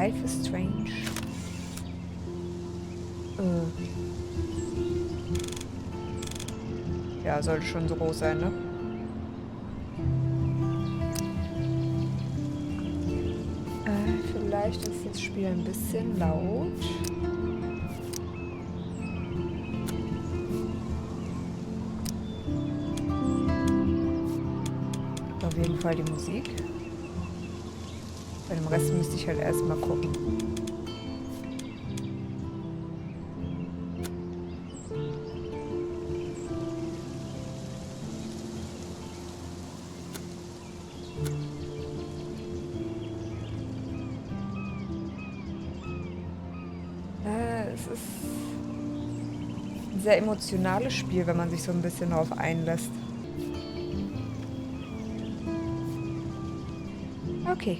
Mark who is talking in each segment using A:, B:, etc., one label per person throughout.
A: Life is strange. Ja, sollte schon so groß sein, ne? Vielleicht ist das Spiel ein bisschen laut. Auf jeden Fall die Musik. Bei dem Rest müsste ich halt erstmal gucken. Es ist ein sehr emotionales Spiel, wenn man sich so ein bisschen darauf einlässt. Okay.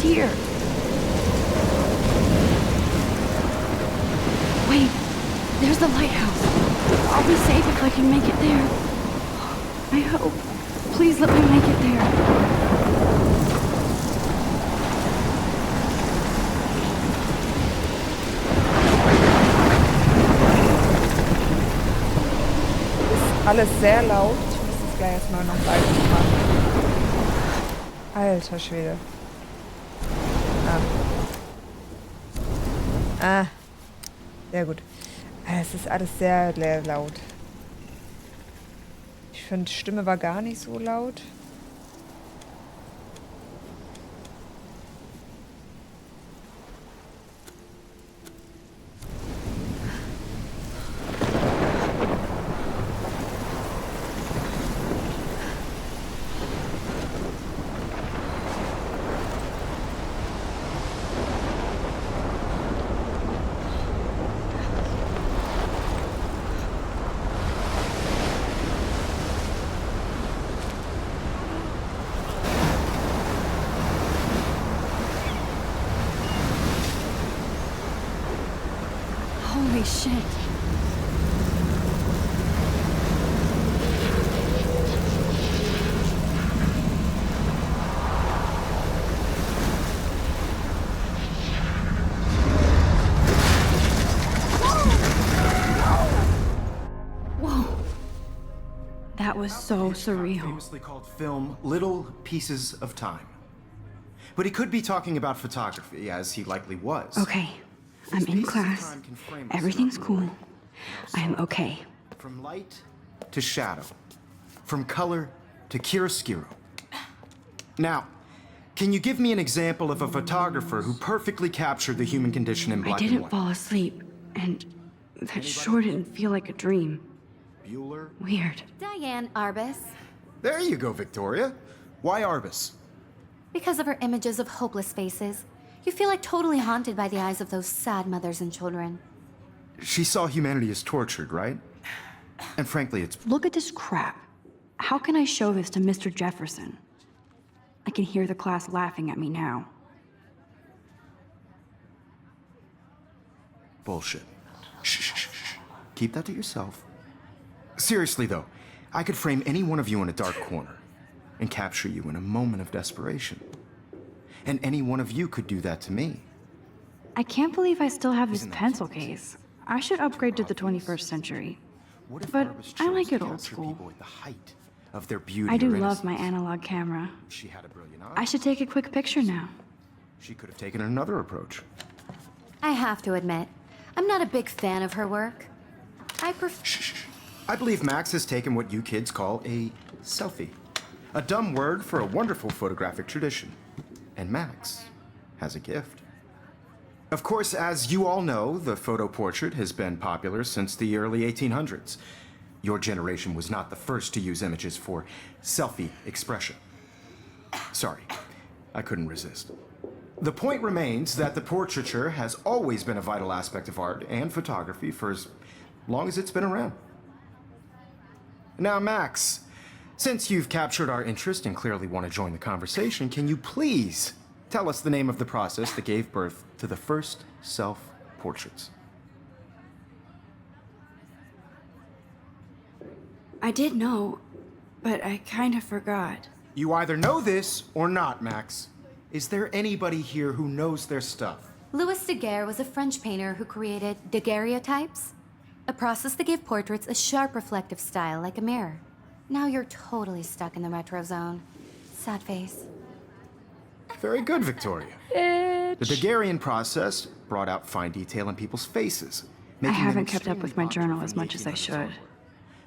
B: Here. Wait, there's the lighthouse. I'll be safe if I can make it there. I hope. Please let me make it there.
A: Ist alles sehr laut. Ich muss das gleich erstmal noch leise machen. Alter Schwede. Sehr gut. Es ist alles sehr, sehr laut. Ich finde, die Stimme war gar nicht so laut.
B: Holy shit. Whoa. That was so surreal.
C: Famously called film Little Pieces of Time. But he could be talking about photography, as he likely was.
B: Okay. I'm in class. Everything's cool. I'm okay.
C: From light to shadow. From color to chiaroscuro. Now, can you give me an example of a photographer who perfectly captured the human condition in black
B: I
C: and
B: didn't
C: white?
B: fall asleep, and that sure didn't feel like a dream.
C: Bueller?
B: Weird.
D: Diane Arbus.
C: There you go, Victoria. Why Arbus?
D: Because of her images of hopeless faces, you feel like totally haunted by the eyes of those sad mothers and children.
C: She saw humanity as tortured, right? And frankly, it's...
B: Look at this crap. How can I show this to Mr. Jefferson? I can hear the class laughing at me now.
C: bullshit. Shh, shh, shh, shh. Keep that to yourself. Seriously, though, I could frame any one of you in a dark corner and capture you in a moment of desperation. And any one of you could do that to me.
B: I can't believe I still have this
C: Isn't that
B: pencil
C: cute?
B: case. I should upgrade to the 21st century.
C: What if
B: But
C: Arbus
B: I
C: chose
B: like
C: to
B: it old
C: capture
B: school.
C: people at the height of their beauty.
B: I do
C: or
B: love my
C: innocence.
B: analog camera.
C: She had a brilliant eye.
B: I should take a quick picture now.
C: She could have taken another approach.
D: I have to admit, I'm not a big fan of her work. I prefer.
C: Shh. I believe Max has taken what you kids call a selfie. A dumb word for a wonderful photographic tradition. And Max has a gift. Of course, as you all know, the photo portrait has been popular since the early 1800s. Your generation was not the first to use images for selfie expression. Sorry, I couldn't resist. The point remains that the portraiture has always been a vital aspect of art and photography for as long as it's been around. Now, Max, since you've captured our interest and clearly want to join the conversation, can you please tell us the name of the process that gave birth to the first self-portraits?
B: I did know, but I kind of forgot.
C: You either know this or not, Max. Is there anybody here who knows their stuff?
D: Louis Daguerre was a French painter who created daguerreotypes, a process that gave portraits a sharp reflective style like a mirror. Now you're totally stuck in the retro zone. Sad face.
C: Very good, Victoria. The Daguerrean process brought out fine detail in people's faces.
B: I
C: making them
B: haven't kept up
C: extremely
B: with my journal
C: popular
B: as
C: from the
B: much as I
C: 1800s
B: should.
C: on.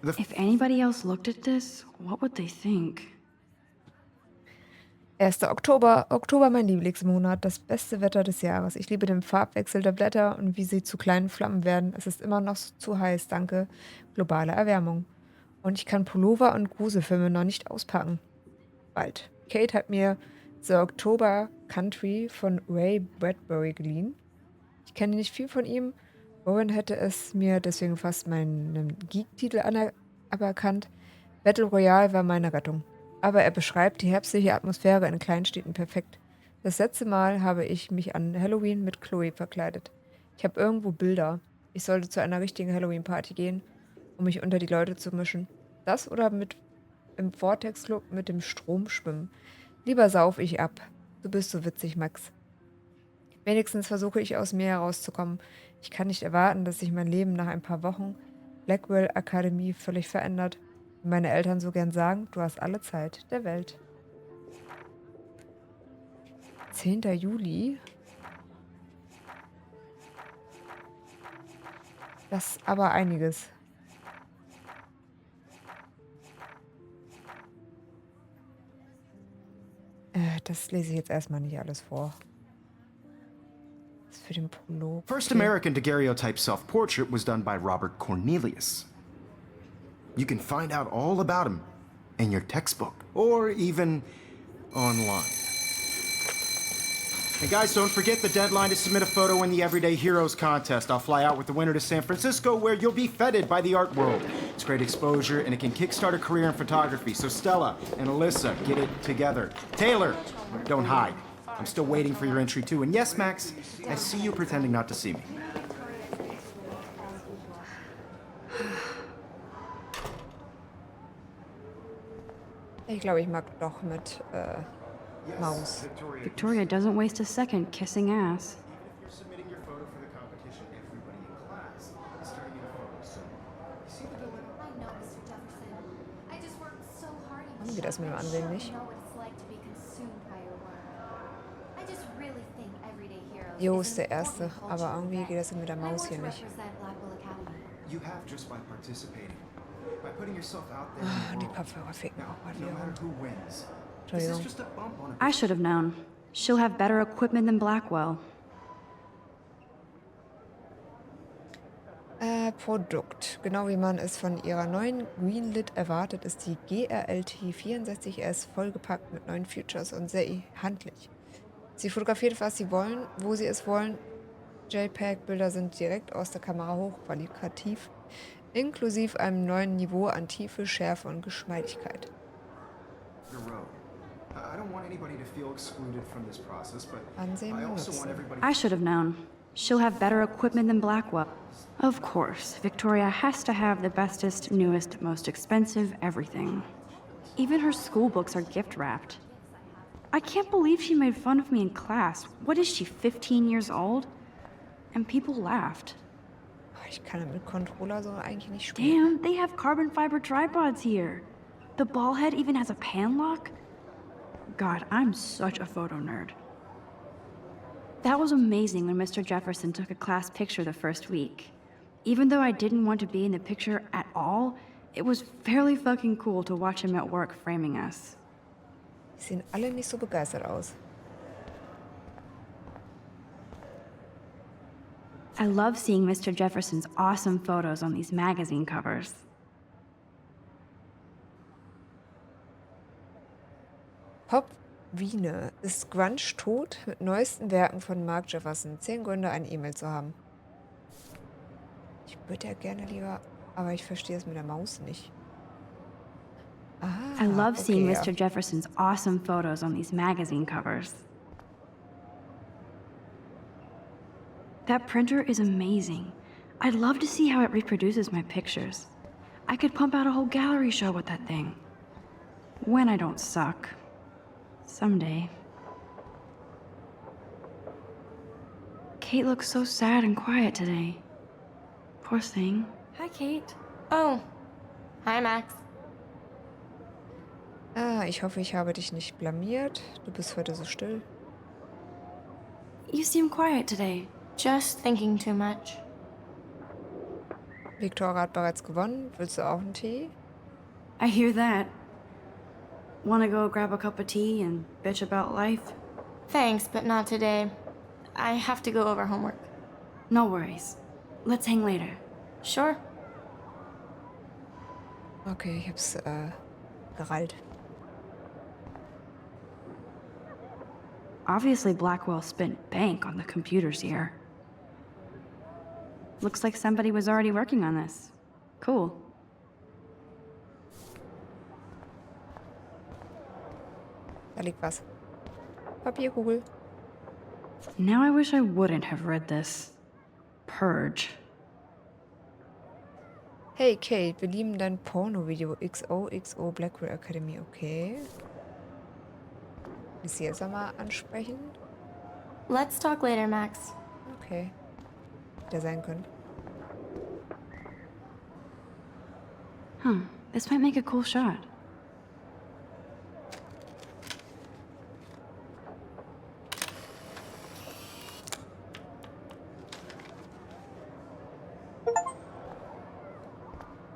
C: The
B: If anybody else looked at this, what would they think?
A: 1. Oktober. Oktober mein Lieblingsmonat, das beste Wetter des Jahres. Ich liebe den Farbwechsel der Blätter und wie sie zu kleinen Flammen werden. Es ist immer noch zu heiß, danke globale Erwärmung. Und ich kann Pullover und Gruselfilme noch nicht auspacken. Bald. Kate hat mir The October Country von Ray Bradbury geliehen. Ich kenne nicht viel von ihm. Owen hätte es mir deswegen fast meinen Geek-Titel aberkannt. Battle Royale war meine Rettung. Aber er beschreibt die herbstliche Atmosphäre in Kleinstädten perfekt. Das letzte Mal habe ich mich an Halloween mit Chloe verkleidet. Ich habe irgendwo Bilder. Ich sollte zu einer richtigen Halloween-Party gehen, um mich unter die Leute zu mischen. Das oder im Vortex-Club mit dem Strom schwimmen. Lieber sauf ich ab. Du bist so witzig, Max. Wenigstens versuche ich aus mir herauszukommen. Ich kann nicht erwarten, dass sich mein Leben nach ein paar Wochen Blackwell Akademie völlig verändert. Wie meine Eltern so gern sagen, du hast alle Zeit der Welt. 10. Juli. Das ist aber einiges. Das lese ich jetzt erstmal nicht alles vor. Das ist für den Prolog.
C: first American daguerreotype self-portrait was done by Robert Cornelius. You can find out all about him in your textbook or even online. And guys, don't forget the deadline to submit a photo in the Everyday Heroes contest. I'll fly out with the winner to San Francisco where you'll be feted by the art world. It's great exposure and it can kickstart a career in photography. So Stella and Alyssa, get it together. Taylor, don't hide. I'm still waiting for your entry too. And yes, Max, I see you pretending not to see me.
A: Ich glaube, ich mag doch mit Maus.
B: Victoria doesn't waste a second kissing ass.
C: If you're submitting your photo for the competition, everybody in class is starting in a photo. So, you see the dilemma?
D: I know, Mr. Jefferson. I just worked so hard in
A: Wie geht das mit dem Ansehen nicht?
D: know what it's like to be consumed by your work. I just really think Everyday Heroes
A: Jo,
D: is
A: ist der
D: an
A: erste,
D: important
A: aber
D: cultural
A: irgendwie geht das
D: event.
A: mit der
D: And I
A: Maus
D: want
A: hier
D: to
A: nicht.
D: represent Blackwell Academy.
C: You have just by participating. By putting yourself out there
A: Ah,
C: in
A: die
C: the world.
A: Kopfhörer ficken
C: Now,
A: auch mal
C: no
A: wieder
C: matter
A: rum.
C: who wins, this is
A: Entschuldigung.
C: just a bump on a
B: I should have known. She'll have better equipment than Blackwell.
A: Produkt. Genau wie man es von ihrer neuen Greenlit erwartet, ist die GRLT 64S vollgepackt mit neuen Features und sehr handlich. Sie fotografiert, was sie wollen, wo sie es wollen. JPEG-Bilder sind direkt aus der Kamera hochqualitativ, inklusive einem neuen Niveau an Tiefe, Schärfe und Geschmeidigkeit.
C: the road. I don't want anybody to feel excluded from this process, but
A: Ansehen
C: I also
A: benutzen.
C: want everybody
B: I should have known. She'll have better equipment than Blackwell. Of course, Victoria has to have the bestest, newest, most expensive everything. Even her school books are gift wrapped. I can't believe she made fun of me in class. What is she, 15 years old? And people laughed.
A: Ich kann mit Controller so eigentlich nicht spielen.
B: Damn, they have carbon fiber tripods here. The ball head even has a pan lock? God, I'm such a photo nerd. That was amazing when Mr. Jefferson took a class picture the first week. Even though I didn't want to be in the picture at all, it was fairly fucking cool to watch him at work framing us.
A: Die sehen alle nicht so begeistert aus.
B: I love seeing Mr. Jefferson's awesome photos on these magazine covers.
A: Pop Wiene. Ist Grunge tot? Mit neuesten Werken von Mark Jefferson. 10 Gründe, eine E-Mail zu haben. Ich würde ja gerne lieber, aber ich verstehe es mit der Maus nicht.
B: I love seeing
A: okay,
B: Mr. Jefferson's awesome photos on these magazine covers. That printer is amazing. I'd love to see how it reproduces my pictures. I could pump out a whole gallery show with that thing. When I don't suck. Someday. Kate looks so sad and quiet today. Poor thing.
E: Hi, Kate. Oh. Hi, Max.
A: Ich hoffe, ich habe dich nicht blamiert. Du bist heute so still.
B: You seem quiet today.
E: Just thinking too much.
A: Victoria hat bereits gewonnen. Willst du auch einen Tee?
B: I hear that. Wanna go grab a cup of tea and bitch about life?
E: Thanks, but not today. I have to go over homework.
B: No worries. Let's hang later.
E: Sure.
A: Okay, ich hab's gerallt.
B: Obviously, Blackwell spent bank on the computers here. Looks like somebody was already working on this. Cool.
A: Da liegt was. Papierkugel.
B: Now I wish I wouldn't have read this. Purge.
A: Hey Kate, wir lieben dein Porno-Video XOXO Blackwell Academy, okay. Willst du jetzt einmal ansprechen?
E: Let's talk later, Max.
A: Okay. Hätte sein können.
B: Huh, this might make a cool shot.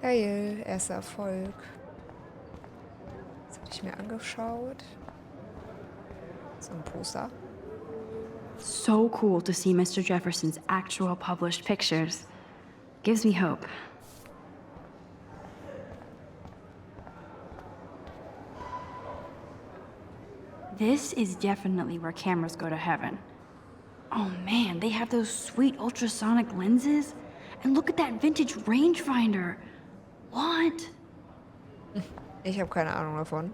A: Geil, erster Erfolg. Das hatte ich mir angeschaut. So ein Poster.
B: So cool to see Mr. Jefferson's actual published pictures. Gives me hope. This is definitely where cameras go to heaven. Oh man, they have those sweet ultrasonic lenses. And look at that vintage rangefinder. What?
A: Ich habe keine Ahnung davon.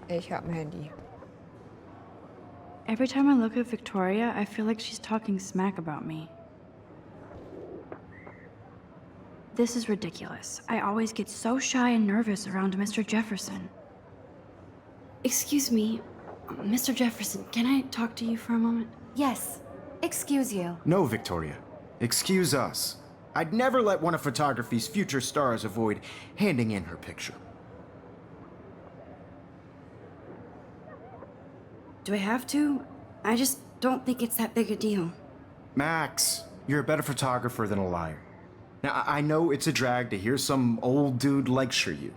A: Ich habe ein Handy.
B: Every time I look at Victoria, I feel like she's talking smack about me. This is ridiculous. I always get so shy and nervous around Mr. Jefferson. Excuse me, Mr. Jefferson, can I talk to you for a moment?
D: Yes. Excuse you.
C: No, Victoria. Excuse us. I'd never let one of photography's future stars avoid handing in her picture.
B: Do I have to? I just don't think it's that big a deal.
C: Max, you're a better photographer than a liar. Now, I know it's a drag to hear some old dude lecture you,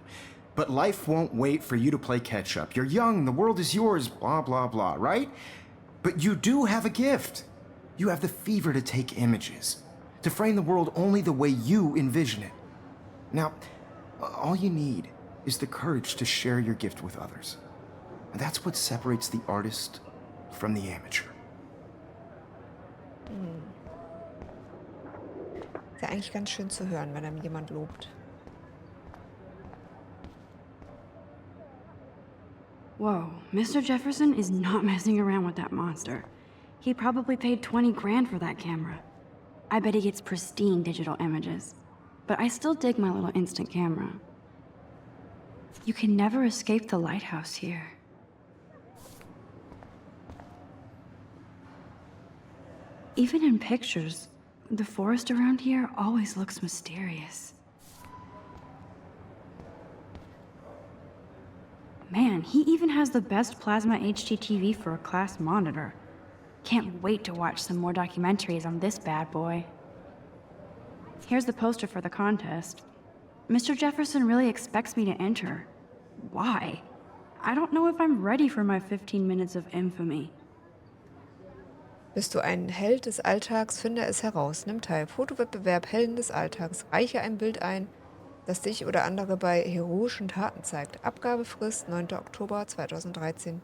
C: but life won't wait for you to play catch-up. You're young, the world is yours, blah, blah, blah, right? But you do have a gift. You have the fever to take images, to frame the world only the way you envision it. Now, all you need is the courage to share your gift with others. And that's what separates the artist from the amateur.
A: Ist ja eigentlich ganz schön zu hören, wenn einem jemand lobt.
B: Whoa, Mr. Jefferson is not messing around with that monster. He probably paid 20 grand for that camera. I bet he gets pristine digital images. But I still dig my little instant camera. You can never escape the lighthouse here. Even in pictures, the forest around here always looks mysterious. Man, he even has the best plasma HDTV for a class monitor. Can't wait to watch some more documentaries on this bad boy. Here's the poster for the contest. Mr. Jefferson really expects me to enter. Why? I don't know if I'm ready for my 15 minutes of infamy.
A: Bist du ein Held des Alltags, finde es heraus. Nimm teil. Fotowettbewerb Helden des Alltags. Reiche ein Bild ein, das dich oder andere bei heroischen Taten zeigt. Abgabefrist 9. Oktober 2013.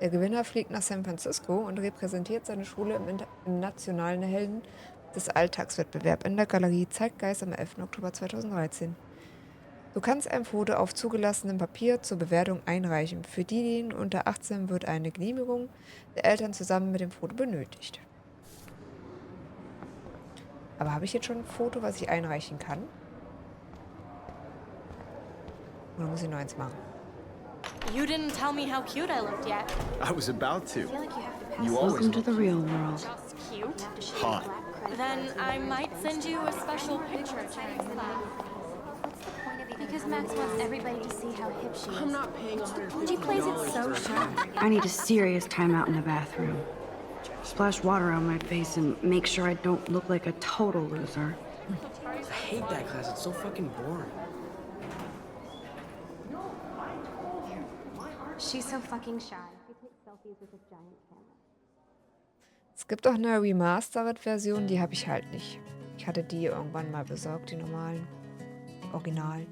A: Der Gewinner fliegt nach San Francisco und repräsentiert seine Schule im nationalen Helden des Alltagswettbewerb in der Galerie Zeitgeist am 11. Oktober 2013. Du kannst ein Foto auf zugelassenem Papier zur Bewertung einreichen. Für diejenigen unter 18 wird eine Genehmigung der Eltern zusammen mit dem Foto benötigt. Aber habe ich jetzt schon ein Foto, was ich einreichen kann? Oder muss ich noch eins machen?
E: You didn't tell me how cute I looked yet.
C: I was about to. You
B: Welcome
C: always
B: to the real world.
E: Just cute?
C: hot.
E: Then I might send you a special picture.
D: Because Max wants everybody to see how hip she is.
E: I'm not paying $150.
D: She plays it so sharp.
B: I need a serious timeout in the bathroom. Splash water on my face and make sure I don't look like a total loser.
F: I hate that class. It's so fucking boring.
D: She's so fucking shy. She takes selfies with a giant camera.
A: Es gibt auch eine Remastered-Version, die habe ich halt nicht. Ich hatte die irgendwann mal besorgt, die normalen. Original.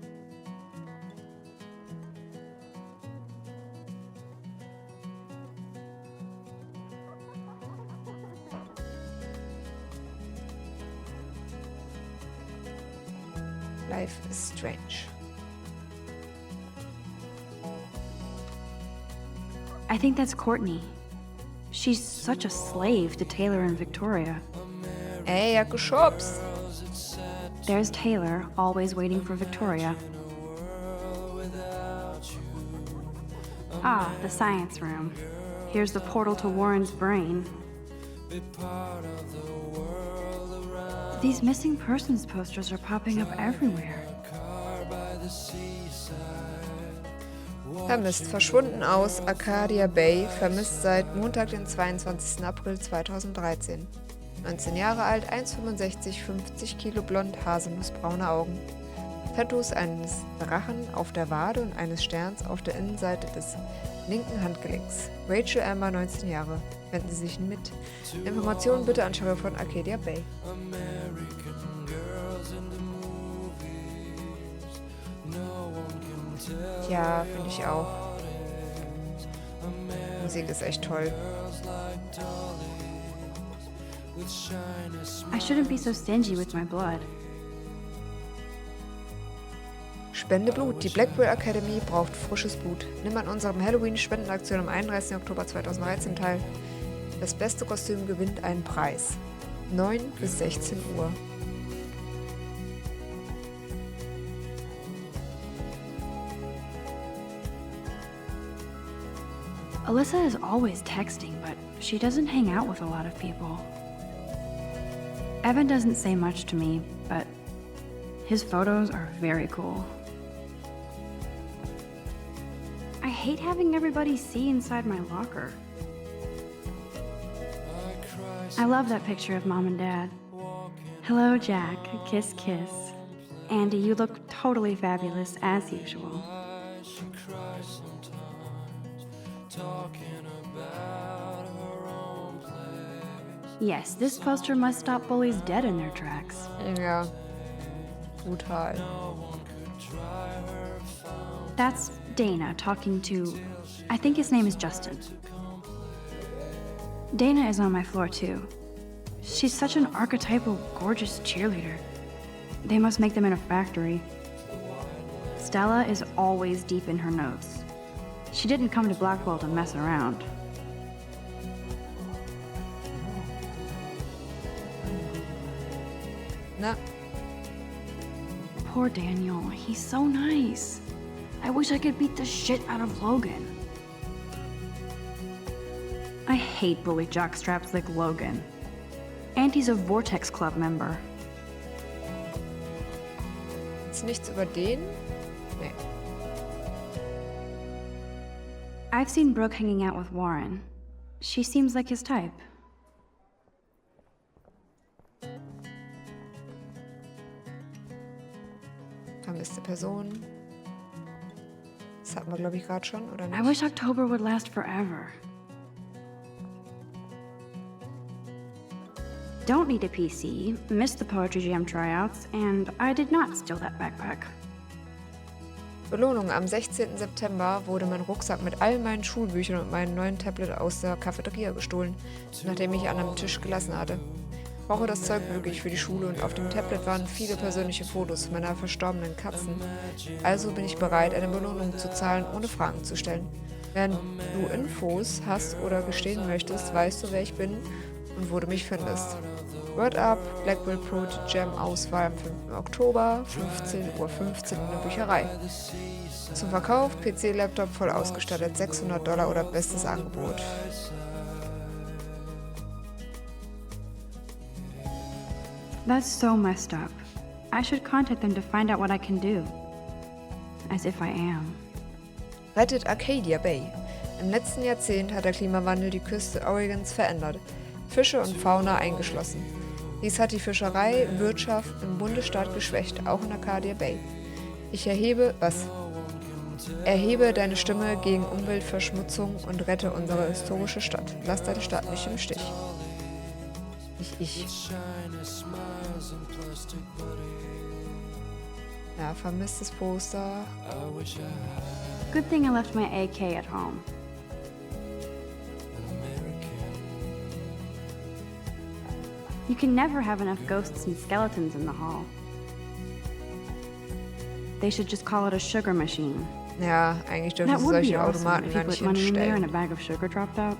A: Life is strange.
B: I think that's Courtney. She's such a slave to Taylor and Victoria.
A: Ey, ja, geschubst.
B: There's Taylor, always waiting for Victoria. Ah, the science room. Here's the portal to Warren's brain. These missing persons posters are popping up everywhere.
A: Vermisst, verschwunden aus Arcadia Bay, vermisst seit Montag, den 22. April 2013. 19 Jahre alt, 1,65, 50 Kilo blond, haselnussbraune Augen. Tattoos eines Drachen auf der Wade und eines Sterns auf der Innenseite des linken Handgelenks. Rachel Amber, 19 Jahre. Wenden Sie sich mit. Informationen bitte an Sheriff von Arcadia Bay. Ja, finde ich auch. Musik ist echt toll.
B: I shouldn't be so stingy with my blood.
A: Spende Blut. Die Blackwell Academy braucht frisches Blut. Nimm an unserem Halloween-Spendenaktion am 31. Oktober 2013 teil. Das beste Kostüm gewinnt einen Preis. 9 bis 16 Uhr.
B: Alyssa is always texting, but she doesn't hang out with a lot of people. Evan doesn't say much to me, but his photos are very cool. I hate having everybody see inside my locker. I love that picture of Mom and Dad. Hello, Jack. Kiss, kiss. Andy, you look totally fabulous, as usual. Yes, this poster must stop bullies dead in their tracks.
A: Ja, brutal.
B: That's Dana talking to, I think his name is Justin. Dana is on my floor too. She's such an archetypal, gorgeous cheerleader. They must make them in a factory. Stella is always deep in her notes. She didn't come to Blackwell to mess around.
A: Na,
B: Poor Daniel, he's so nice. I wish I could beat the shit out of Logan. I hate bully jockstraps like Logan. And he's a Vortex Club member.
A: ist nichts über den? Nee.
B: I've seen Brooke hanging out with Warren. She seems like his type.
A: Vermisste Person. Das hatten wir, glaube ich, gerade schon, oder
B: I
A: nicht?
B: wish October would last forever. Don't need a PC, missed the Poetry Jam tryouts, and I did not steal that backpack.
A: Belohnung. Am 16. September wurde mein Rucksack mit all meinen Schulbüchern und meinem neuen Tablet aus der Cafeteria gestohlen, nachdem ich an einem Tisch gelassen hatte. Ich brauche das Zeug wirklich für die Schule und auf dem Tablet waren viele persönliche Fotos meiner verstorbenen Katzen. Also bin ich bereit, eine Belohnung zu zahlen, ohne Fragen zu stellen. Wenn du Infos hast oder gestehen möchtest, weißt du, wer ich bin und wo du mich findest. Word Up, Blackwell Pro Jam Auswahl am 5. Oktober, 15:15 Uhr in der Bücherei. Zum Verkauf, PC, Laptop voll ausgestattet, $600 oder bestes Angebot.
B: That's so messed up. I should contact them to find out what I can do. As if I am.
A: Rettet Arcadia Bay. Im letzten Jahrzehnt hat der Klimawandel die Küste Oregons verändert, Fische und Fauna eingeschlossen. Dies hat die Fischereiwirtschaft im Bundesstaat geschwächt, auch in Arcadia Bay. Erhebe deine Stimme gegen Umweltverschmutzung und rette unsere historische Stadt. Lass deine Stadt nicht im Stich. Nicht ich. Ja, vermisstes Poster.
B: Good thing I left my AK at home. You can never have enough ghosts and skeletons in the hall. They should just call it a sugar machine.
A: Ja, eigentlich dürfen
B: That
A: sie
B: would be
A: solche
B: awesome
A: Automaten
B: if
A: gar
B: you
A: nicht
B: put money in there and a
A: hinstellen.
B: bag of sugar dropped out.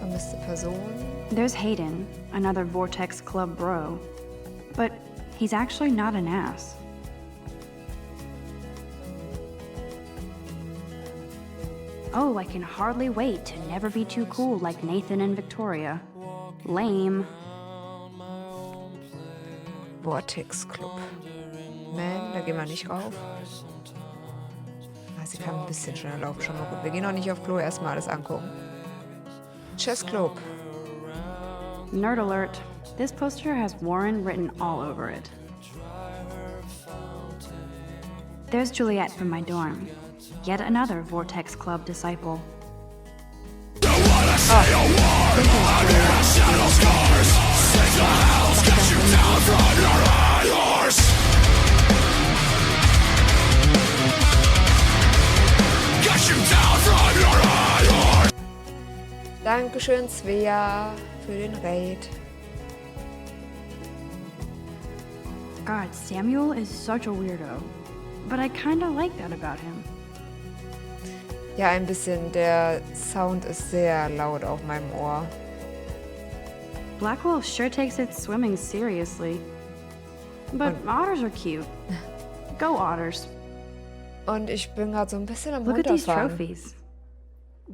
A: Vermisste Person.
B: There's Hayden, another Vortex Club bro. But he's actually not an ass. Oh, I can hardly wait to never be too cool like Nathan and Victoria. Lame.
A: Vortex Club. Man, da gehen wir nicht rauf. Ah, sie kann ein bisschen schneller laufen, schon mal gut. Wir gehen noch nicht auf Klo, erstmal alles angucken. Chess Club.
B: Nerd alert. This poster has Warren written all over it. There's Juliet from my dorm. Yet another Vortex Club disciple.
A: Dankeschön, Svea, für den Raid.
B: God, Samuel is such a weirdo. But I kinda like that about him.
A: Ja, ein bisschen. Der Sound ist sehr laut auf meinem Ohr.
B: Blackwell sure takes its swimming seriously. But otters are cute. Go otters.
A: Und ich bin gerade so ein bisschen am
B: Look at these
A: Runterfahren.
B: trophies.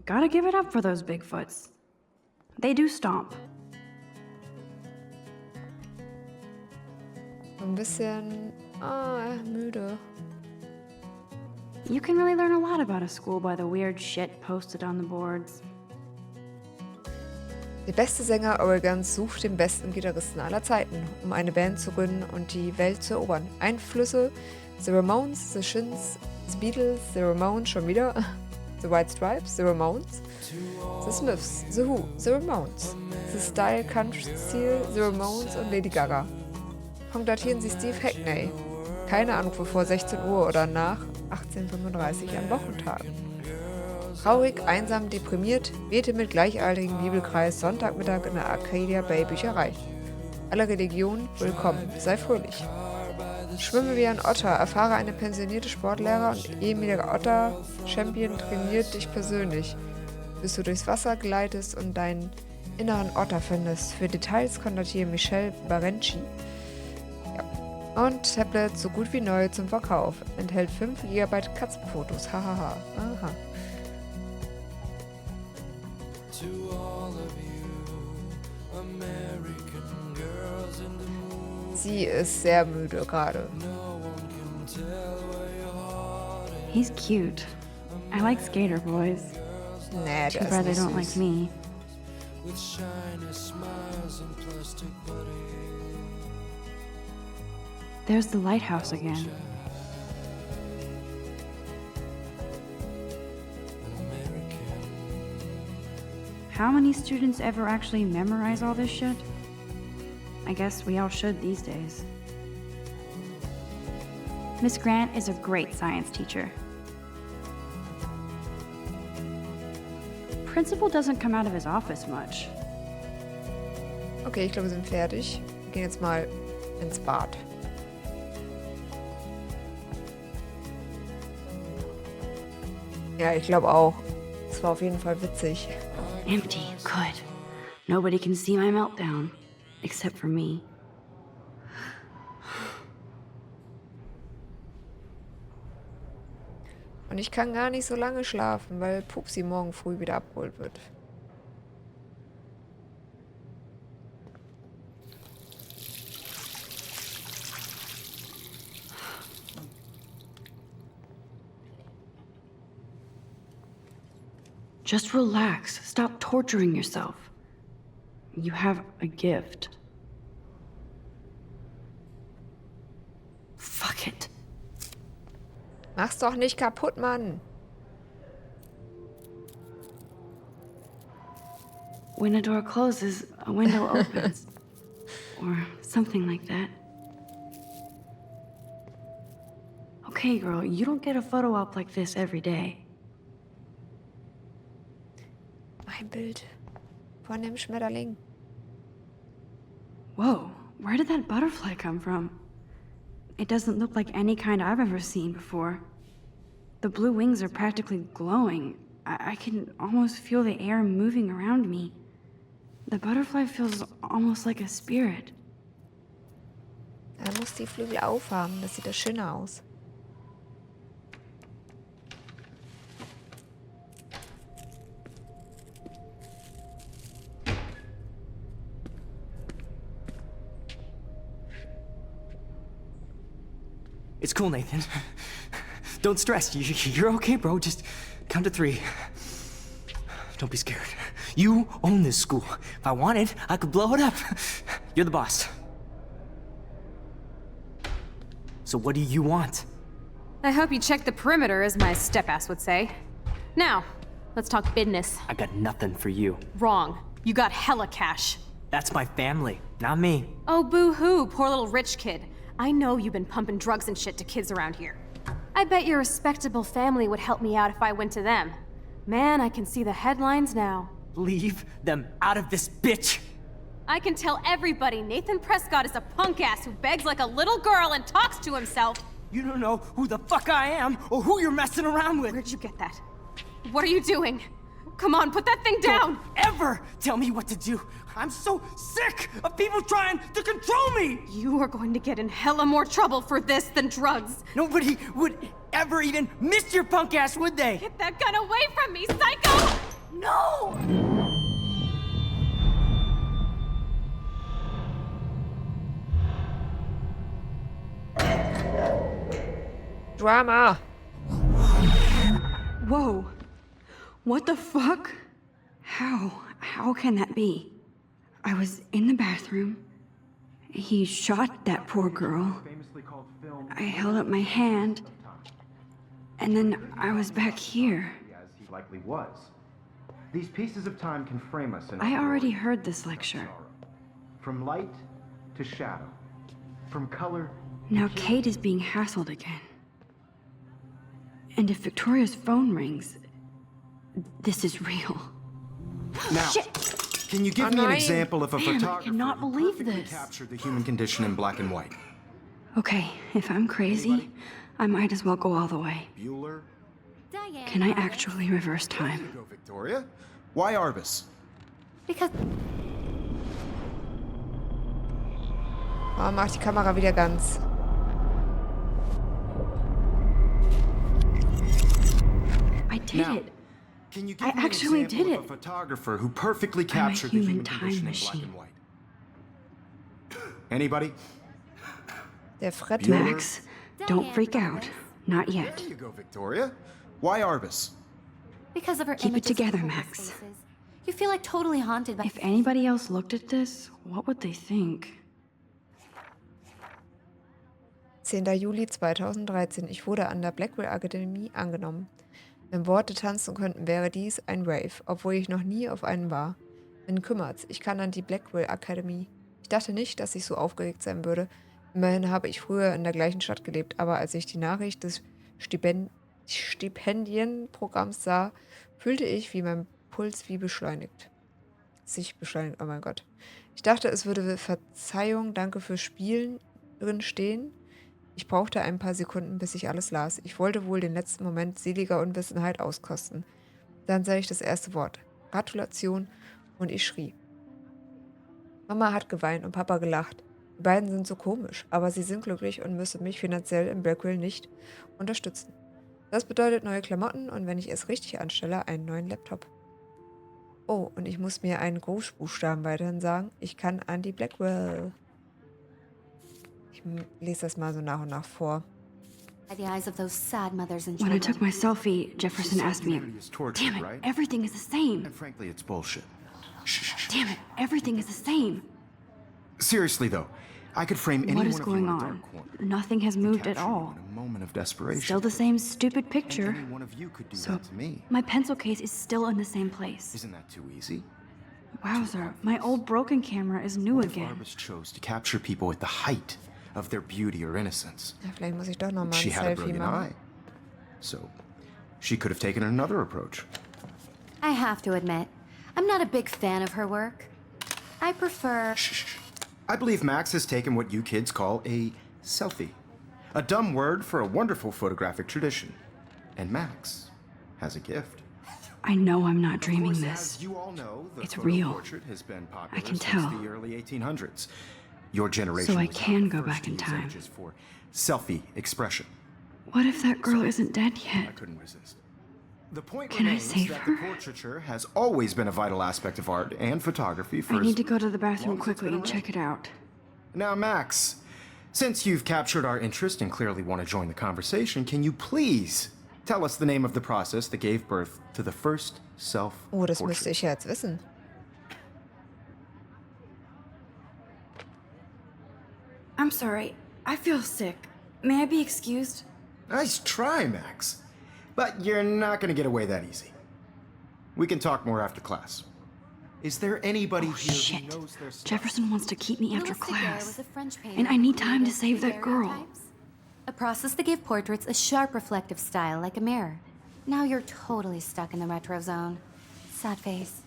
B: Gotta give it up for those Bigfoots. They do stomp.
A: So ein bisschen müde.
B: You can really learn a lot about a school by the weird shit posted on the boards.
A: Der beste Sänger Oregons sucht den besten Gitarristen aller Zeiten, um eine Band zu gründen und die Welt zu erobern. Einflüsse: The Ramones, The Shins, The Beatles, The Ramones schon wieder, The White Stripes, The Ramones, The Smiths, The Who, The Ramones, The Style Country Style, The Ramones und Lady Gaga. Kontaktieren Sie Steve Hackney. Keine Anrufe vor 16 Uhr oder nach 18:35 an Wochentagen. Traurig, einsam, deprimiert, bete mit Gleichaltrigen Bibelkreis Sonntagmittag in der Arcadia Bay Bücherei. Alle Religionen willkommen, sei fröhlich. Schwimme wie ein Otter, erfahre eine pensionierte Sportlehrer und ehemaliger Otter-Champion trainiert dich persönlich, bis du durchs Wasser gleitest und deinen inneren Otter findest. Für Details kontaktiere Michelle Barenci. Ja. Und Tablet so gut wie neu zum Verkauf. Enthält 5 GB Katzenfotos. Hahaha. Aha. Sie ist sehr müde gerade.
B: He's cute. I like skater boys.
A: Nee,
B: Too
A: der ist
B: bad they
A: nicht
B: don't like
A: süß.
B: me. There's the lighthouse again. How many students ever actually memorize all this shit? I guess we all should these days. Miss Grant is a great science teacher. Principal doesn't come out of his office much.
A: Okay, ich glaube, wir sind fertig. Wir gehen jetzt mal ins Bad. Ja, ich glaube auch. Es war auf jeden Fall witzig.
B: Empty, good. Nobody can see my meltdown, except for me.
A: Und ich kann gar nicht so lange schlafen, weil Pupsi morgen früh wieder abgeholt wird.
B: Just relax. Stop torturing yourself. You have a gift. Fuck it.
A: Mach's doch nicht kaputt, Mann.
B: When a door closes, a window opens. Or something like that. Okay, girl, you don't get a photo op like this every day.
A: Mein Bild von dem Schmetterling.
B: Whoa, where did that butterfly come from? It doesn't look like any kind I've ever seen before. The blue wings are practically glowing. I can almost feel the air moving around me. The butterfly feels almost like a spirit.
A: Er muss die Flügel aufhaben, das sieht ja schöner aus.
F: It's cool, Nathan. Don't stress. You're okay, bro. Just count to 3. Don't be scared. You own this school. If I wanted, I could blow it up. You're the boss. So what do you want?
G: I hope you checked the perimeter, as my step-ass would say. Now, let's talk business.
F: I got nothing for you.
G: Wrong. You got hella cash.
F: That's my family, not me.
G: Oh, boo-hoo, poor little rich kid. I know you've been pumping drugs and shit to kids around here. I bet your respectable family would help me out if I went to them. Man, I can see the headlines now.
F: Leave them out of this bitch!
G: I can tell everybody Nathan Prescott is a punk-ass who begs like a little girl and talks to himself.
F: You don't know who the fuck I am or who you're messing around with.
G: Where'd you get that? What are you doing? Come on, put that thing down!
F: Don't ever tell me what to do. I'm so sick of people trying to control me!
G: You are going to get in hella more trouble for this than drugs.
F: Nobody would ever even miss your punk ass, would they?
G: Get that gun away from me, psycho!
F: No!
A: Drama!
B: Whoa. What the fuck? How can that be? I was in the bathroom. He shot that poor girl. I held up my hand. And then I was back here.
C: As he likely was. These pieces of time can frame us in
B: I
C: our
B: already
C: glory.
B: heard this lecture.
C: From light to shadow. From color
B: Now Kate is being hassled again. And if Victoria's phone rings, this is real.
C: Now,
B: Shit!
C: can you give
A: Oh,
C: me an
A: nein.
C: example of a
B: Man, I
C: photographer
B: cannot
C: who
B: believe
C: perfectly
B: this.
C: captured the human condition in black and white?
B: Okay, if I'm crazy, I might as well go all the way.
C: Bueller?
D: Diane.
B: Can I actually reverse time?
C: Go, Victoria. Why Arbus?
D: Because
A: Oh, mach die Kamera wieder ganz.
B: I did
C: Now,
B: it.
C: Can you give
B: I
C: me an
B: actually
C: example
B: did
C: of
B: it.
C: a photographer who perfectly
B: I'm a
C: captured the
B: human
C: human
B: time
C: condition in black
B: machine.
C: and white? Anybody?
A: Der Fred.
C: Bueller?
B: Max, don't freak out. Not yet.
C: There you go, Victoria. Why Arbus?
D: Because of her
B: Keep it
D: images of
B: together,
D: homeless
B: Max.
D: faces. You feel like totally haunted by...
B: If anybody else looked at this, what would they think?
A: 10. Juli 2013. Ich wurde an der Blackwell Akademie angenommen. Wenn Worte tanzen könnten, wäre dies ein Rave, obwohl ich noch nie auf einen war. Wen kümmert's? Ich kann an die Blackwell Academy. Ich dachte nicht, dass ich so aufgeregt sein würde. Immerhin habe ich früher in der gleichen Stadt gelebt, aber als ich die Nachricht des Stipendienprogramms sah, fühlte ich, wie mein Puls sich beschleunigt, oh mein Gott. Ich dachte, es würde Verzeihung, danke fürs Spielen drin stehen. Ich brauchte ein paar Sekunden, bis ich alles las. Ich wollte wohl den letzten Moment seliger Unwissenheit auskosten. Dann sah ich das erste Wort. Gratulation, und ich schrie. Mama hat geweint und Papa gelacht. Die beiden sind so komisch, aber sie sind glücklich und müssen mich finanziell im Blackwell nicht unterstützen. Das bedeutet neue Klamotten und wenn ich es richtig anstelle, einen neuen Laptop. Oh, und ich muss mir einen Großbuchstaben weiterhin sagen. Ich kann an die Blackwell. Ich lese das mal so nach und nach vor.
D: By the eyes of those sad mothers and
B: When I
D: children.
B: took my selfie, Jefferson asked me,
C: Humanity is tortured,
B: "Damn it,
C: right?
B: everything is the same.
C: And frankly, it's bullshit. Shh.
B: Damn it, everything is the same.
C: Seriously, though, I could frame any
B: What
C: one
B: is
C: of you
B: going
C: in a
B: on?
C: dark corner.
B: Nothing has moved at
C: Capture you
B: all.
C: in a moment of desperation.
B: Still the same stupid picture.
C: And any one of you could do
B: So,
C: that to me.
B: my pencil case is still in the same place.
C: Isn't that too easy?
B: Wowzer, my old broken camera is new
C: What if
B: again.
C: Arbus chose to capture people at the height of their beauty or innocence?
A: Ja, vielleicht muss ich doch nochmal
C: She
A: ein
C: had a
A: Selfie
C: brilliant
A: machen.
C: eye. So, she could have taken another approach.
D: I have to admit, I'm not a big fan of her work. I prefer...
C: Shh. I believe Max has taken what you kids call a selfie. A dumb word for a wonderful photographic tradition. And Max has a gift.
B: I know I'm not
C: Of
B: dreaming
C: course,
B: this.
C: as you all know, the
B: It's
C: photo
B: real.
C: portrait has been popular
B: I can
C: since
B: tell.
C: the early 1800s. Your generation
B: So I
C: was
B: can
C: not the
B: go
C: first
B: back
C: to
B: in
C: use
B: time.
C: images for selfie expression.
B: What if that girl isn't dead
C: I
B: yet?
C: couldn't resist. The point
B: Can I
C: remains
B: save
C: that
B: her?
C: the portraiture has always been a vital aspect of art and photography for
B: I
C: as
B: need to go to the
C: long
B: bathroom
C: as it's
B: quickly
C: been
B: and check it out.
C: Now, Max, since you've captured our interest and clearly want to join the conversation, can you please tell us the name of the process that gave birth to the first
A: Oh, das müsste
C: self-portrait?
A: ich ja jetzt wissen.
B: I'm sorry. I feel sick. May I be excused?
C: Nice try, Max. But you're not going to get away that easy. We can talk more after class. Is there anybody
B: Oh,
C: here
B: shit.
C: who knows their stuff?
B: Jefferson wants to keep me after
D: Louis Daguerre
B: class.
D: was a French painter
B: And I need
D: who
B: time to
D: created
B: save that girl.
D: daguerreotypes, a process that gave portraits a sharp reflective style like a mirror. Now you're totally stuck in the retro zone. Sad face.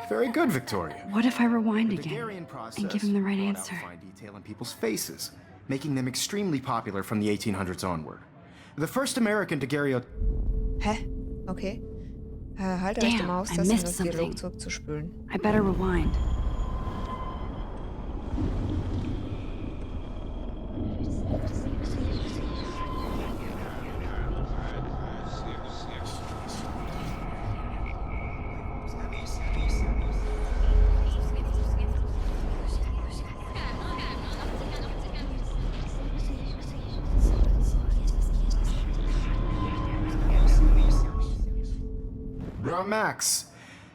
C: Very good, Victoria.
B: What if I rewind
C: The
B: again
C: Daguerrean process
B: and give him the right
C: brought out
B: answer?
C: fine detail in people's faces, making them extremely popular from the 1800s onward. The first American daguerreotype.
A: Hä? Okay. Halte rechte
B: Damn,
A: Maus,
B: I
A: um
B: missed
A: das
B: something.
A: Dialog zurückzuspülen.
B: I better rewind.
C: Max,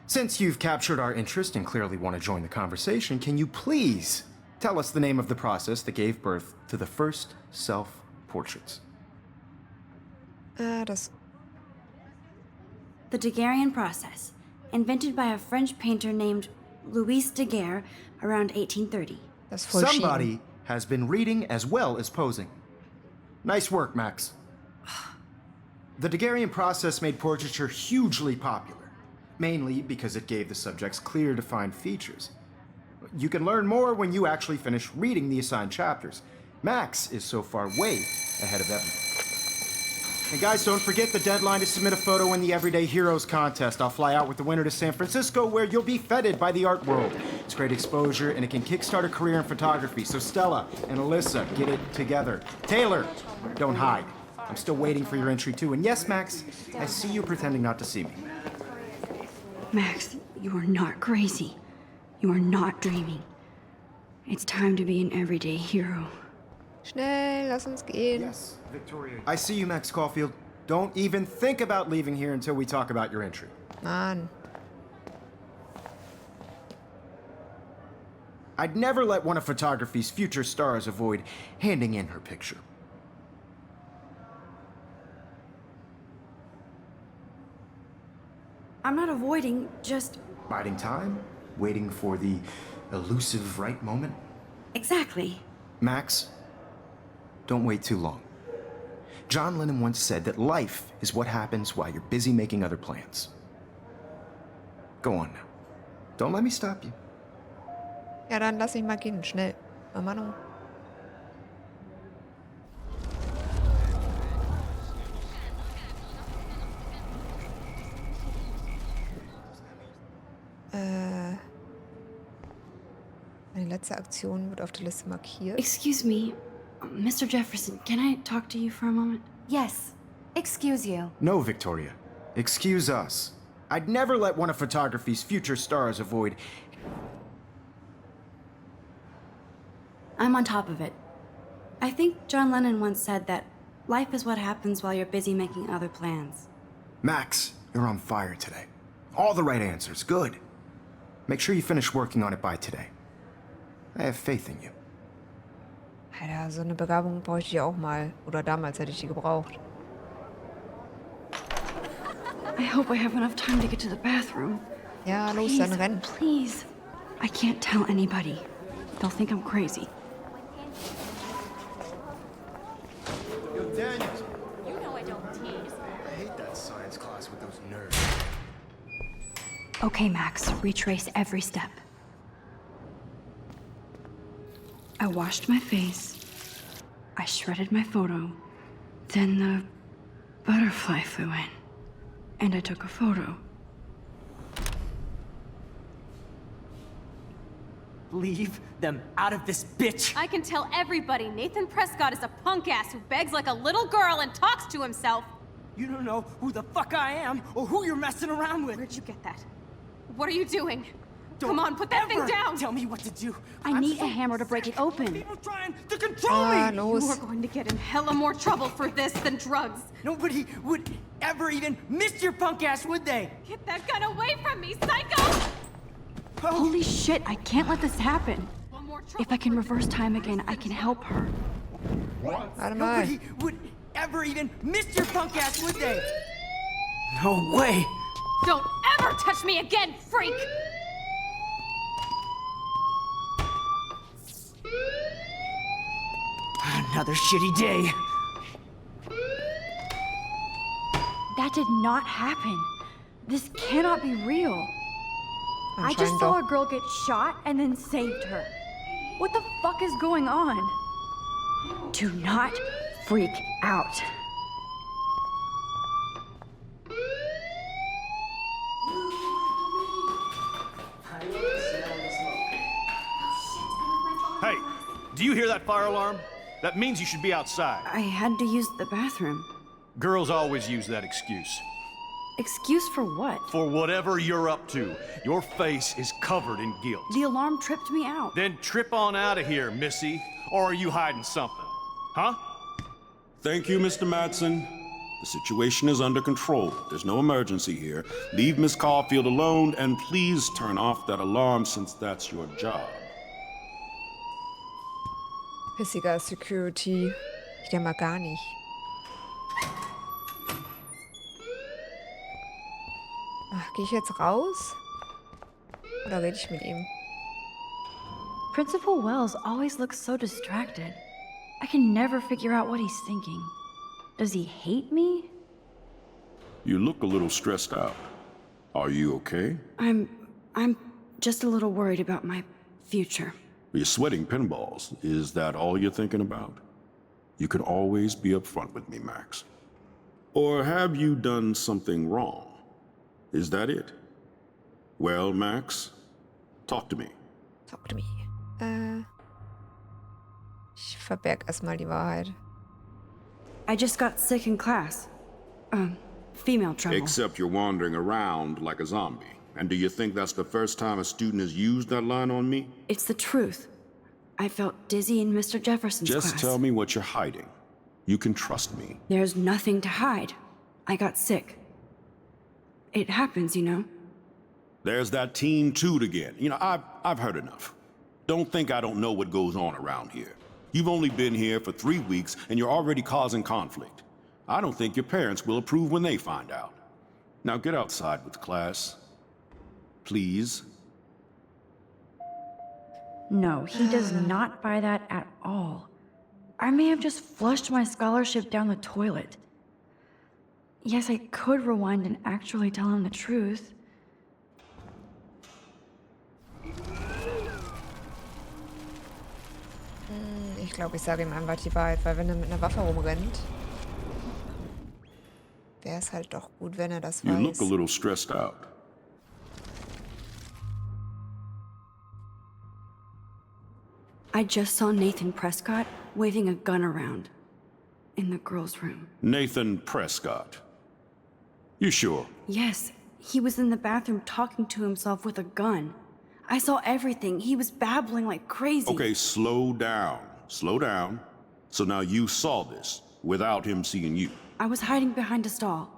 C: since you've captured our interest and clearly want to join the conversation, can you please tell us the name of the process that gave birth to the first self-portraits?
A: Das.
B: The Daguerrean process, invented by a French painter named Louis Daguerre around 1830.
A: Das ist voll schieben.
C: Somebody has been reading as well as posing. Nice work, Max. The Daguerrean process made portraiture hugely popular, mainly because it gave the subjects clear, defined features. You can learn more when you actually finish reading the assigned chapters. Max is so far way ahead of everyone. And guys, don't forget the deadline to submit a photo in the Everyday Heroes contest. I'll fly out with the winner to San Francisco, where you'll be feted by the art world. It's great exposure, and it can kickstart a career in photography. So Stella and Alyssa, get it together. Taylor, don't hide. I'm still waiting for your entry too. And yes, Max, I see you pretending not to see me.
B: Max, you are not crazy. You are not dreaming. It's time to be an everyday hero.
A: Schnell, lass uns gehen.
C: Yes, Victoria. I see you, Max Caulfield. Don't even think about leaving here until we talk about your entry.
A: Mann.
C: I'd never let one of photography's future stars avoid handing in her picture.
B: I'm not avoiding, just...
C: Biding time? Waiting for the elusive right moment?
B: Exactly.
C: Max, don't wait too long. John Lennon once said that life is what happens while you're busy making other plans. Go on now. Don't let me stop you.
A: Ja, dann lass mich mal gehen. Schnell. Oh Mann, oh. Meine letzte Aktion wird auf der Liste markiert.
B: Excuse me, Mr. Jefferson, can I talk to you for a moment?
D: Yes. Excuse you.
C: No, Victoria. Excuse us. I'd never let one of photography's future stars avoid...
B: I'm on top of it. I think John Lennon once said that life is what happens while you're busy making other plans.
C: Max, you're on fire today. All the right answers. Good. Make sure you finish working on it by today. I have faith in you.
A: Alter, so eine Begabung bräuchte ich auch mal. Oder damals hätte ich die gebraucht.
B: I hope I have enough time to get to the bathroom.
A: Ja, los,
B: Please,
A: dann renn.
B: please. I can't tell anybody. They'll think I'm crazy.
G: You know I don't tease.
C: I hate that science class with those nerds.
B: Okay, Max, retrace every step. I washed my face. I shredded my photo. Then the butterfly flew in. And I took a photo.
F: Leave them out of this bitch!
G: I can tell everybody Nathan Prescott is a punk ass who begs like a little girl and talks to himself.
F: You don't know who the fuck I am or who you're messing around with.
G: Where'd you get that? What are you doing?
F: Don't
G: Come on, put that thing
F: ever
G: down!
F: Tell me what to do.
B: I need a hammer to break it open.
F: People trying to control
A: Ah,
F: me.
G: You
A: los.
G: are going to get in hella more trouble for this than drugs.
F: Nobody would ever even miss your punk ass, would they?
G: Get that gun away from me, psycho!
B: Holy shit, I can't let this happen.
G: One more trouble
B: If I can
G: for
B: reverse time again, I can help her.
A: Warte mal.
F: Nobody would ever even miss your punk ass, would they? No way.
G: Don't ever touch me again, freak!
F: Another shitty day.
B: That did not happen. This cannot be real. I just
A: Anscheinend
B: saw
A: doch.
B: a girl get shot and then saved her. What the fuck is going on? Do not freak out.
H: Hey, do you hear that fire alarm? That means you should be outside.
B: I had to use the bathroom.
H: Girls always use that excuse.
B: Excuse for what?
H: For whatever you're up to, your face is covered in guilt.
B: The alarm tripped me out.
H: Then trip on out of here, Missy. Or are you hiding something? Huh?
I: Thank you, Mr. Madsen. The situation is under control. There's no emergency here. Leave Miss Caulfield alone, and please turn off that alarm since that's your job.
A: Pissiger Security. Geht ja mal gar nicht. Ach, gehe ich jetzt raus? Oder rede ich mit ihm?
B: Principal Wells always looks so distracted. I can never figure out what he's thinking. Does he hate me?
I: You look a little stressed out. Are you okay?
B: I'm just a little worried about my future.
I: You're sweating pinballs. Is that all you're thinking about? You can always be upfront with me, Max. Or have you done something wrong? Is that it? Well, Max, talk to me.
A: Talk to me. Ich verberg erstmal die Wahrheit.
B: I just got sick in class. Female trouble.
I: Except you're wandering around like a zombie. And do you think that's the first time a student has used that line on me?
B: It's the truth. I felt dizzy in Mr. Jefferson's class.
I: Just tell me what you're hiding. You can trust me.
B: There's nothing to hide. I got sick. It happens, you know.
I: There's that teen toot again. You know, I've heard enough. Don't think I don't know what goes on around here. You've only been here for 3 weeks and you're already causing conflict. I don't think your parents will approve when they find out. Now get outside with class. Please.
B: No, he does not buy that at all. I may have just flushed my scholarship down the toilet. Yes, I could rewind and actually tell him the truth.
A: Ich glaube, ich sage ihm einfach die Wahrheit, weil wenn er mit einer Waffe rumrennt, wäre es halt doch gut, wenn er das
I: You look
A: weiß.
I: a little stressed out.
B: I just saw Nathan Prescott waving a gun around in the girls' room.
I: Nathan Prescott. You sure?
B: Yes, he was in the bathroom talking to himself with a gun. I saw everything. He was babbling like crazy.
I: Okay, slow down. Slow down. So now you saw this without him seeing you.
B: I was hiding behind a stall.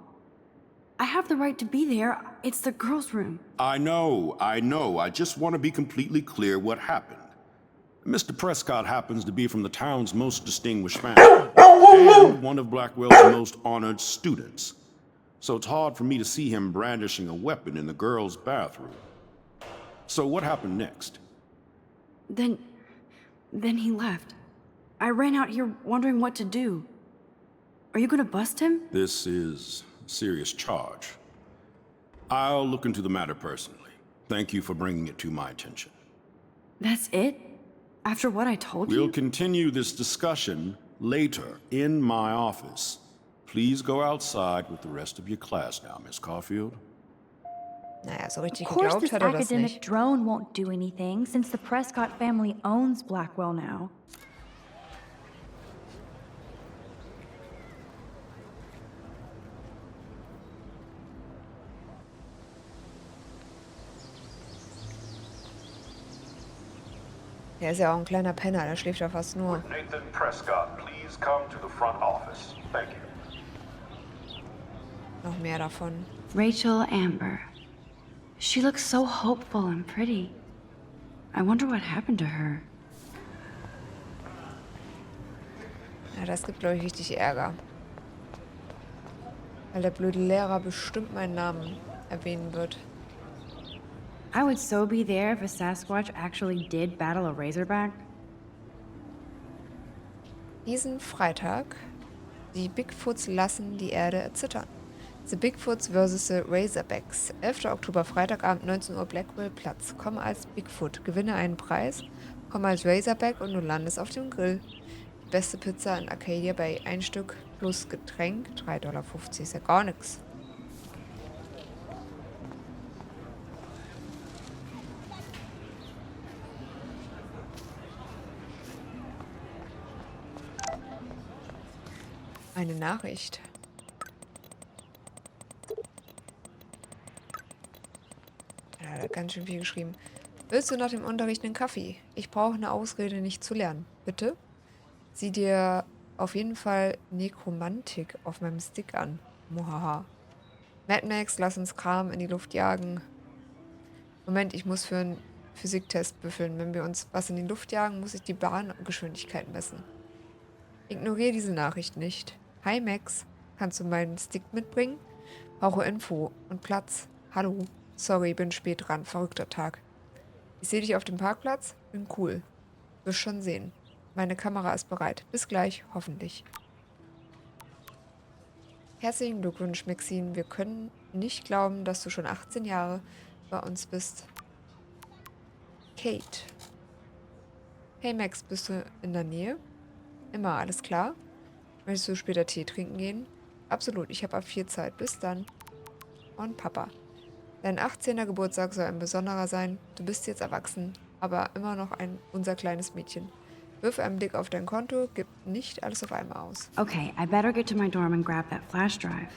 B: I have the right to be there. It's the girls' room.
I: I know. I just want to be completely clear what happened. Mr. Prescott happens to be from the town's most distinguished family and one of Blackwell's most honored students. So it's hard for me to see him brandishing a weapon in the girls' bathroom. So what happened next?
B: Then he left. I ran out here wondering what to do. Are you gonna bust him?
I: This is a serious charge. I'll look into the matter personally. Thank you for bringing it to my attention.
B: That's it? After what I told
I: We'll
B: you?
I: continue this discussion later in my office. Please go outside with the rest of your class now, Miss Caulfield.
A: Naja, so richtig
B: Of course
A: geglaubt
B: this
A: hat er das
B: academic
A: nicht.
B: drone won't do anything since the Prescott family owns Blackwell now.
A: Der ist ja auch ein kleiner Penner, der schläft ja fast nur.
H: Nathan Prescott, please come to the front office. Thank you.
A: Noch mehr davon.
B: Rachel Amber. She looks so hopeful and pretty. I wonder what happened to her.
A: Ja, das gibt, glaube ich, richtig Ärger. Weil der blöde Lehrer bestimmt meinen Namen erwähnen wird.
B: I would so be there if a Sasquatch actually did battle a Razorback.
A: Diesen Freitag, die Bigfoots lassen die Erde erzittern. The Bigfoots vs. the Razorbacks. 11. Oktober, Freitagabend, 19 Uhr, Blackwell Platz. Komm als Bigfoot, gewinne einen Preis. Komm als Razorback und du landest auf dem Grill. Die beste Pizza in Arcadia bei 1 Stück plus Getränk. 3,50 Dollar, ist ja gar nichts. Eine Nachricht. Ja, er hat ganz schön viel geschrieben. Willst du nach dem Unterricht einen Kaffee? Ich brauche eine Ausrede, nicht zu lernen. Bitte? Sieh dir auf jeden Fall Nekromantik auf meinem Stick an. Mohaha. Mad Max, lass uns Kram in die Luft jagen. Moment, ich muss für einen Physiktest büffeln. Wenn wir uns was in die Luft jagen, muss ich die Bahngeschwindigkeit messen. Ignoriere diese Nachricht nicht. Hi Max, kannst du meinen Stick mitbringen? Brauche Info und Platz. Hallo. Sorry, bin spät dran. Verrückter Tag. Ich sehe dich auf dem Parkplatz. Bin cool. Wirst schon sehen. Meine Kamera ist bereit. Bis gleich, hoffentlich. Herzlichen Glückwunsch, Maxine. Wir können nicht glauben, dass du schon 18 Jahre bei uns bist. Kate. Hey Max, bist du in der Nähe? Immer, alles klar? Möchtest du später Tee trinken gehen? Absolut, ich habe ab 4 Zeit. Bis dann. Und Papa. Dein 18. Geburtstag soll ein besonderer sein. Du bist jetzt erwachsen, aber immer noch unser kleines Mädchen. Wirf einen Blick auf dein Konto, gib nicht alles auf einmal aus.
B: Okay, I better get to my dorm and grab that flash drive.